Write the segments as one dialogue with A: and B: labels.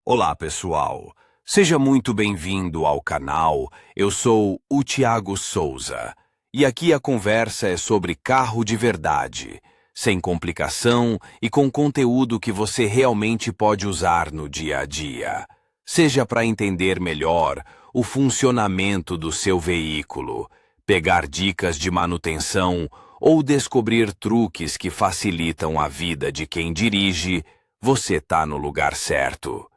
A: Olá, pessoal. Seja muito bem-vindo ao canal. Eu sou o Thiago Souza. E aqui a conversa é sobre carro de verdade, sem complicação e com conteúdo que você realmente pode usar no dia a dia. Seja para entender melhor o funcionamento do seu veículo, pegar dicas de manutenção ou descobrir truques que facilitam a vida de quem dirige, você está no lugar certo.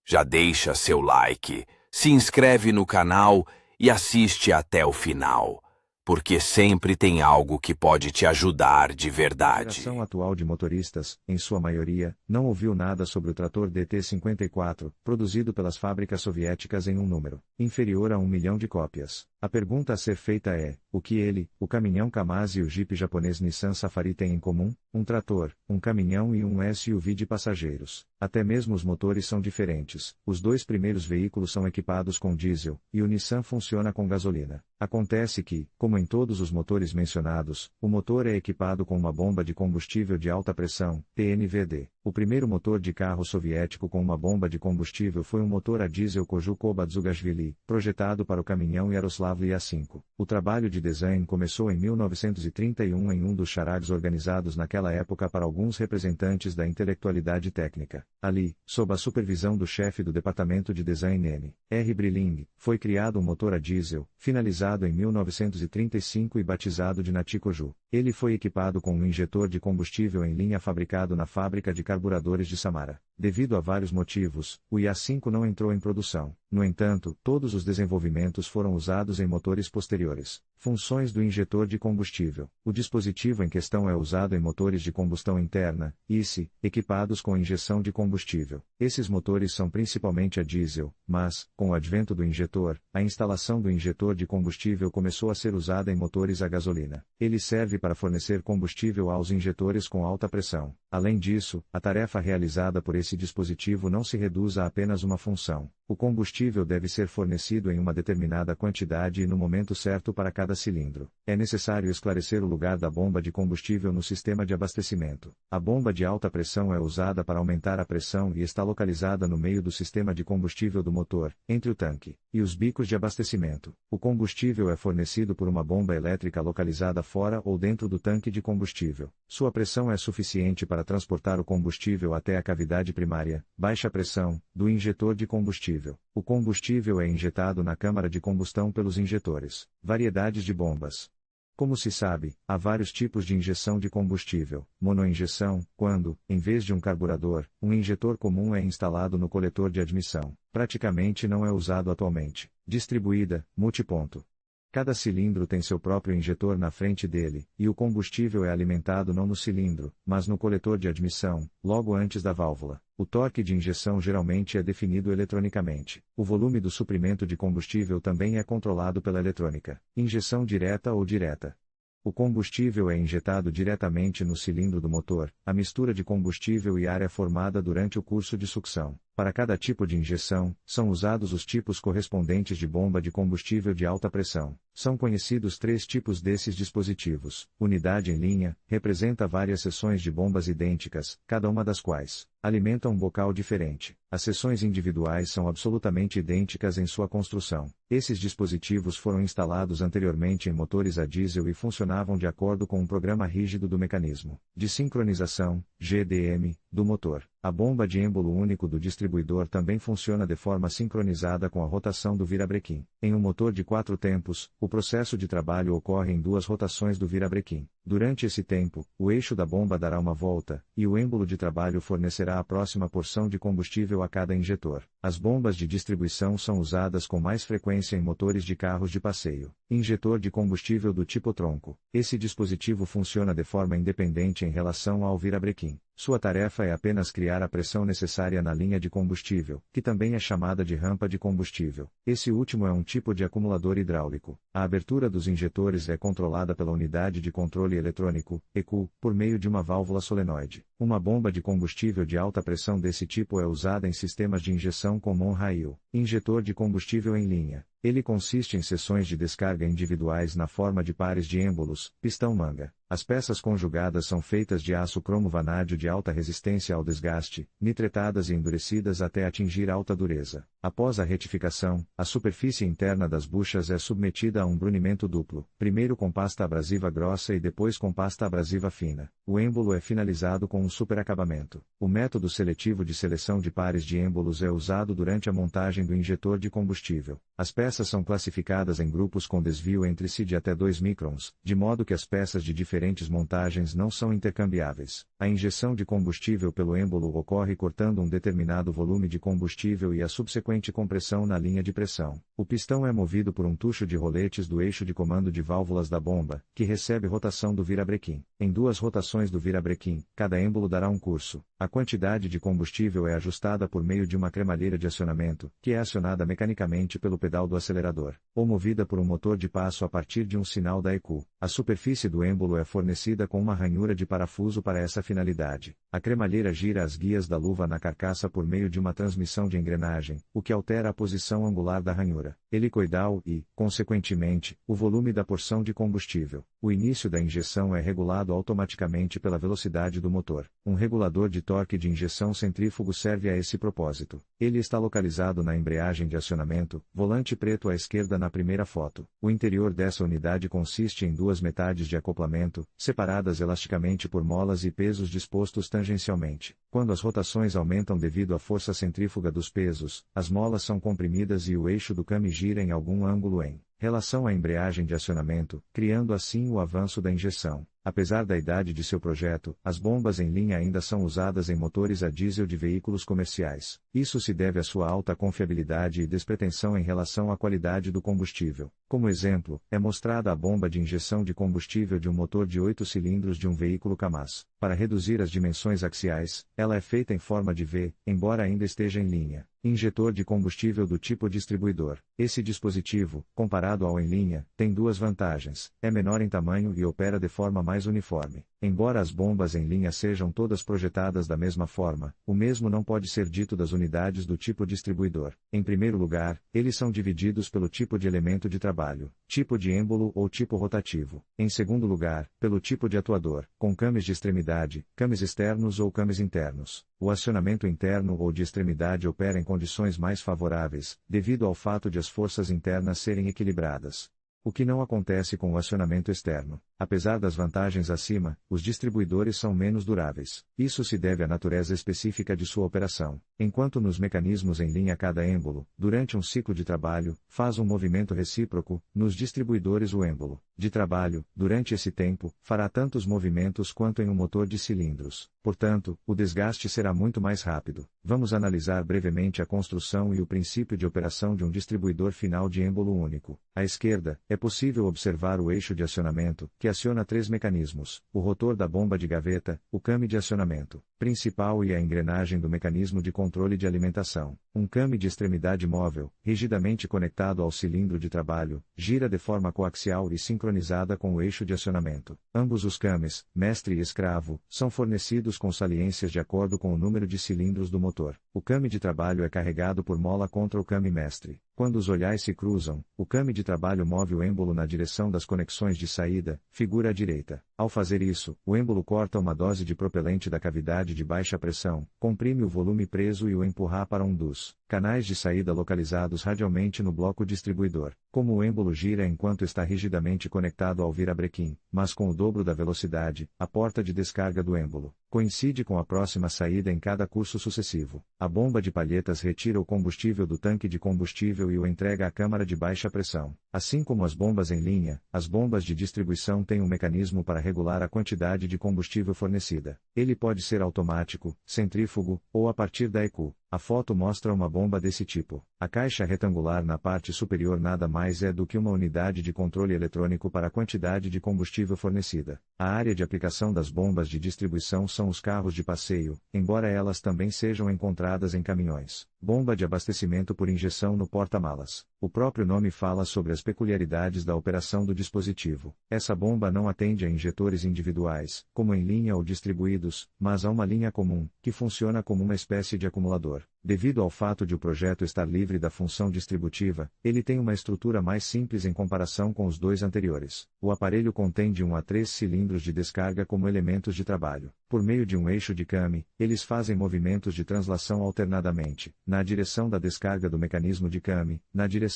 A: Já deixa seu like, se inscreve no canal e assiste até o final, porque sempre tem algo que pode te ajudar de
B: A
A: verdade.
B: geração atual de motoristas, em sua maioria, não ouviu nada sobre o trator DT-54, produzido pelas fábricas soviéticas em um número inferior a 1 milhão de cópias. A pergunta a ser feita é: o que ele, o caminhão Kamaz e o Jeep japonês Nissan Safari têm em comum? Um trator, um caminhão e um SUV de passageiros. Até mesmo os motores são diferentes. Os dois primeiros veículos são equipados com diesel, e o Nissan funciona com gasolina. Acontece que, como em todos os motores mencionados, o motor é equipado com uma bomba de combustível de alta pressão, PNVD. O primeiro motor de carro soviético com uma bomba de combustível foi um motor a diesel Kojuko Badzugashvili, projetado para o caminhão Yaroslav IA5. O trabalho de design começou em 1931 em um dos charads organizados naquela época para alguns representantes da intelectualidade técnica. Ali, sob a supervisão do chefe do departamento de design N. R. Brilling, foi criado um motor a diesel, finalizado em 1935 e batizado de Natikoju. Ele foi equipado com um injetor de combustível em linha fabricado na fábrica de carburadores de Samara. Devido a vários motivos, o IA5 não entrou em produção. No entanto, todos os desenvolvimentos foram usados em motores posteriores. Funções do injetor de combustível. O dispositivo em questão é usado em motores de combustão interna, ICE, equipados com injeção de combustível. Esses motores são principalmente a diesel, mas, com o advento do injetor, a instalação do injetor de combustível começou a ser usada em motores a gasolina. Ele serve para fornecer combustível aos injetores com alta pressão. Além disso, a tarefa realizada por esse dispositivo não se reduz a apenas uma função. O combustível deve ser fornecido em uma determinada quantidade e no momento certo para cada cilindro. É necessário esclarecer o lugar da bomba de combustível no sistema de abastecimento. A bomba de alta pressão é usada para aumentar a pressão e está localizada no meio do sistema de combustível do motor, entre o tanque e os bicos de abastecimento. O combustível é fornecido por uma bomba elétrica localizada fora ou dentro do tanque de combustível. Sua pressão é suficiente para transportar o combustível até a cavidade primária, baixa pressão, do injetor de combustível. O combustível é injetado na câmara de combustão pelos injetores. Variedades de bombas. Como se sabe, há vários tipos de injeção de combustível. Monoinjeção, quando, em vez de um carburador, um injetor comum é instalado no coletor de admissão. Praticamente não é usado atualmente. Distribuída, multiponto. Cada cilindro tem seu próprio injetor na frente dele, e o combustível é alimentado não no cilindro, mas no coletor de admissão, logo antes da válvula. O torque de injeção geralmente é definido eletronicamente. O volume do suprimento de combustível também é controlado pela eletrônica. Injeção direta ou direta. O combustível é injetado diretamente no cilindro do motor, a mistura de combustível e ar é formada durante o curso de sucção. Para cada tipo de injeção, são usados os tipos correspondentes de bomba de combustível de alta pressão. São conhecidos 3 tipos desses dispositivos. Unidade em linha, representa várias seções de bombas idênticas, cada uma das quais alimenta um bocal diferente. As seções individuais são absolutamente idênticas em sua construção. Esses dispositivos foram instalados anteriormente em motores a diesel e funcionavam de acordo com um programa rígido do mecanismo de sincronização, GDM, do motor. A bomba de êmbolo único do distribuidor também funciona de forma sincronizada com a rotação do virabrequim. Em um motor de 4 tempos, o processo de trabalho ocorre em 2 rotações do virabrequim. Durante esse tempo, o eixo da bomba dará uma volta, e o êmbolo de trabalho fornecerá a próxima porção de combustível a cada injetor. As bombas de distribuição são usadas com mais frequência em motores de carros de passeio. Injetor de combustível do tipo tronco. Esse dispositivo funciona de forma independente em relação ao virabrequim. Sua tarefa é apenas criar a pressão necessária na linha de combustível, que também é chamada de rampa de combustível. Esse último é um tipo de acumulador hidráulico. A abertura dos injetores é controlada pela unidade de controle eletrônico, ECU, por meio de uma válvula solenoide. Uma bomba de combustível de alta pressão desse tipo é usada em sistemas de injeção com on-rail, injetor de combustível em linha. Ele consiste em seções de descarga individuais na forma de pares de êmbolos, pistão-manga. As peças conjugadas são feitas de aço cromo-vanádio de alta resistência ao desgaste, nitretadas e endurecidas até atingir alta dureza. Após a retificação, a superfície interna das buchas é submetida a um brunimento duplo, primeiro com pasta abrasiva grossa e depois com pasta abrasiva fina. O êmbolo é finalizado com um superacabamento. O método seletivo de seleção de pares de êmbolos é usado durante a montagem do injetor de combustível. As peças são classificadas em grupos com desvio entre si de até 2 microns, de modo que as peças de diferentes montagens não são intercambiáveis. A injeção de combustível pelo êmbolo ocorre cortando um determinado volume de combustível e a subsequente compressão na linha de pressão. O pistão é movido por um tucho de roletes do eixo de comando de válvulas da bomba, que recebe rotação do virabrequim. Em 2 rotações do virabrequim, cada êmbolo dará um curso. A quantidade de combustível é ajustada por meio de uma cremalheira de acionamento, que é acionada mecanicamente pelo pedal do acelerador, ou movida por um motor de passo a partir de um sinal da ECU. A superfície do êmbolo é fornecida com uma ranhura de parafuso para essa finalidade. A cremalheira gira as guias da luva na carcaça por meio de uma transmissão de engrenagem, o que altera a posição angular da ranhura, helicoidal e, consequentemente, o volume da porção de combustível. O início da injeção é regulado automaticamente pela velocidade do motor. Um regulador de torque de injeção centrífugo serve a esse propósito. Ele está localizado na embreagem de acionamento, volante preto à esquerda na primeira foto. O interior dessa unidade consiste em 2 metades de acoplamento, separadas elasticamente por molas e pesos dispostos tangencialmente. Quando as rotações aumentam devido à força centrífuga dos pesos, as molas são comprimidas e o eixo do came gira em algum ângulo em relação à embreagem de acionamento, criando assim o avanço da injeção. Apesar da idade de seu projeto, as bombas em linha ainda são usadas em motores a diesel de veículos comerciais. Isso se deve à sua alta confiabilidade e despretensão em relação à qualidade do combustível. Como exemplo, é mostrada a bomba de injeção de combustível de um motor de 8 cilindros de um veículo Kamaz. Para reduzir as dimensões axiais, ela é feita em forma de V, embora ainda esteja em linha. Injetor de combustível do tipo distribuidor. Esse dispositivo, comparado ao em linha, tem 2 vantagens. É menor em tamanho e opera de forma mais uniforme. Embora as bombas em linha sejam todas projetadas da mesma forma, o mesmo não pode ser dito das unidades do tipo distribuidor. Em primeiro lugar, eles são divididos pelo tipo de elemento de trabalho, tipo de êmbolo ou tipo rotativo. Em segundo lugar, pelo tipo de atuador, com cames de extremidade, cames externos ou cames internos. O acionamento interno ou de extremidade opera em condições mais favoráveis, devido ao fato de as forças internas serem equilibradas. O que não acontece com o acionamento externo. Apesar das vantagens acima, os distribuidores são menos duráveis. Isso se deve à natureza específica de sua operação. Enquanto nos mecanismos em linha cada êmbolo, durante um ciclo de trabalho, faz um movimento recíproco, nos distribuidores o êmbolo de trabalho, durante esse tempo, fará tantos movimentos quanto em um motor de cilindros. Portanto, o desgaste será muito mais rápido. Vamos analisar brevemente a construção e o princípio de operação de um distribuidor final de êmbolo único. À esquerda, é possível observar o eixo de acionamento, que aciona 3 mecanismos: o rotor da bomba de gaveta, o came de acionamento principal e a engrenagem do mecanismo de controle de alimentação. Um came de extremidade móvel, rigidamente conectado ao cilindro de trabalho, gira de forma coaxial e sincronizada com o eixo de acionamento. Ambos os cames, mestre e escravo, são fornecidos com saliências de acordo com o número de cilindros do motor. O came de trabalho é carregado por mola contra o came mestre. Quando os olhares se cruzam, o came de trabalho move o êmbolo na direção das conexões de saída, figura à direita. Ao fazer isso, o êmbolo corta uma dose de propelente da cavidade de baixa pressão, comprime o volume preso e o empurra para um dos canais de saída localizados radialmente no bloco distribuidor. Como o êmbolo gira enquanto está rigidamente conectado ao virabrequim, mas com o dobro da velocidade, a porta de descarga do êmbolo coincide com a próxima saída em cada curso sucessivo. A bomba de palhetas retira o combustível do tanque de combustível e o entrega à câmara de baixa pressão. Assim como as bombas em linha, as bombas de distribuição têm um mecanismo para regular a quantidade de combustível fornecida. Ele pode ser automático, centrífugo, ou a partir da ECU. A foto mostra uma bomba desse tipo. A caixa retangular na parte superior nada mais é do que uma unidade de controle eletrônico para a quantidade de combustível fornecida. A área de aplicação das bombas de distribuição são os carros de passeio, embora elas também sejam encontradas em caminhões. Bomba de abastecimento por injeção no porta-malas. O próprio nome fala sobre as peculiaridades da operação do dispositivo. Essa bomba não atende a injetores individuais, como em linha ou distribuídos, mas a uma linha comum, que funciona como uma espécie de acumulador. Devido ao fato de o projeto estar livre da função distributiva, ele tem uma estrutura mais simples em comparação com os dois anteriores. O aparelho contém de 1 a 3 cilindros de descarga como elementos de trabalho. Por meio de um eixo de Kami, eles fazem movimentos de translação alternadamente, na direção da descarga do mecanismo de Kami, na direção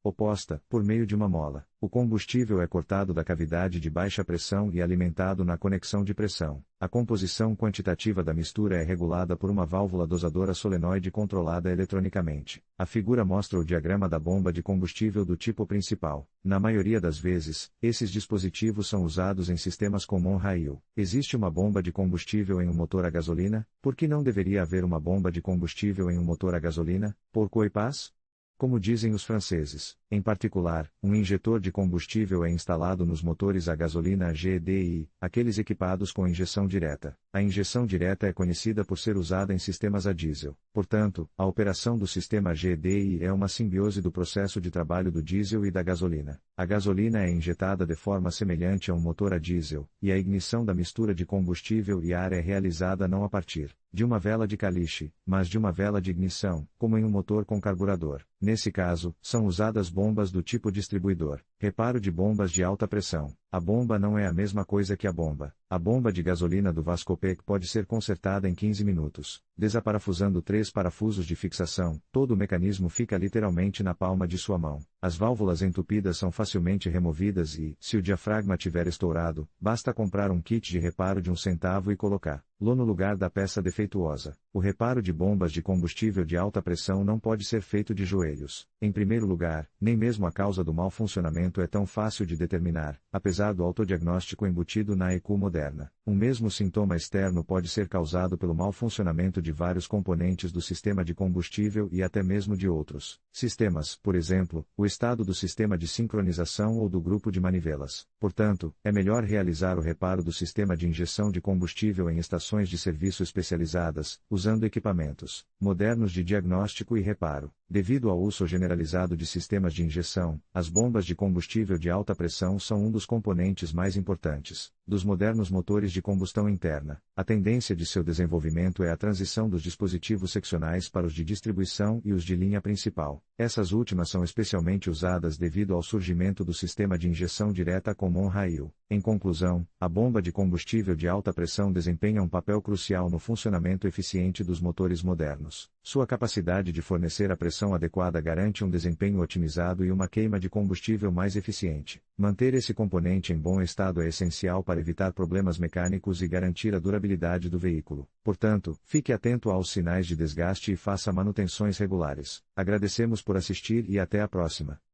B: oposta, por meio de uma mola. O combustível é cortado da cavidade de baixa pressão e alimentado na conexão de pressão. A composição quantitativa da mistura é regulada por uma válvula dosadora solenoide controlada eletronicamente. A figura mostra o diagrama da bomba de combustível do tipo principal. Na maioria das vezes, esses dispositivos são usados em sistemas como on-rail. Existe uma bomba de combustível em um motor a gasolina? Por que não deveria haver uma bomba de combustível em um motor a gasolina? Pourquoi pas? Como dizem os franceses, em particular, um injetor de combustível é instalado nos motores a gasolina GDI, aqueles equipados com injeção direta. A injeção direta é conhecida por ser usada em sistemas a diesel. Portanto, a operação do sistema GDI é uma simbiose do processo de trabalho do diesel e da gasolina. A gasolina é injetada de forma semelhante a um motor a diesel, e a ignição da mistura de combustível e ar é realizada não a partir de uma vela de caliche, mas de uma vela de ignição, como em um motor com carburador. Nesse caso, são usadas bombas do tipo distribuidor. Reparo de bombas de alta pressão. A bomba não é a mesma coisa que a bomba. A bomba de gasolina do Vascopec pode ser consertada em 15 minutos. Desaparafusando 3 parafusos de fixação, todo o mecanismo fica literalmente na palma de sua mão. As válvulas entupidas são facilmente removidas e, se o diafragma tiver estourado, basta comprar um kit de reparo de R$1 e colocá-lo no lugar da peça defeituosa. O reparo de bombas de combustível de alta pressão não pode ser feito de joelhos. Em primeiro lugar, nem mesmo a causa do mau funcionamento é tão fácil de determinar, apesar do autodiagnóstico embutido na ECU moderna. Um mesmo sintoma externo pode ser causado pelo mau funcionamento de vários componentes do sistema de combustível e até mesmo de outros sistemas, por exemplo, o estado do sistema de sincronização ou do grupo de manivelas. Portanto, é melhor realizar o reparo do sistema de injeção de combustível em estações de serviço especializadas, usando equipamentos modernos de diagnóstico e reparo. Devido ao uso generalizado de sistemas de injeção, as bombas de combustível de alta pressão são um dos componentes mais importantes dos modernos motores de combustão interna. A tendência de seu desenvolvimento é a transição dos dispositivos seccionais para os de distribuição e os de linha principal. Essas últimas são especialmente usadas devido ao surgimento do sistema de injeção direta como on-rail. Em conclusão, a bomba de combustível de alta pressão desempenha um papel crucial no funcionamento eficiente dos motores modernos. Sua capacidade de fornecer a pressão adequada garante um desempenho otimizado e uma queima de combustível mais eficiente. Manter esse componente em bom estado é essencial para evitar problemas mecânicos e garantir a durabilidade do veículo. Portanto, fique atento aos sinais de desgaste e faça manutenções regulares. Agradecemos por assistir e até a próxima.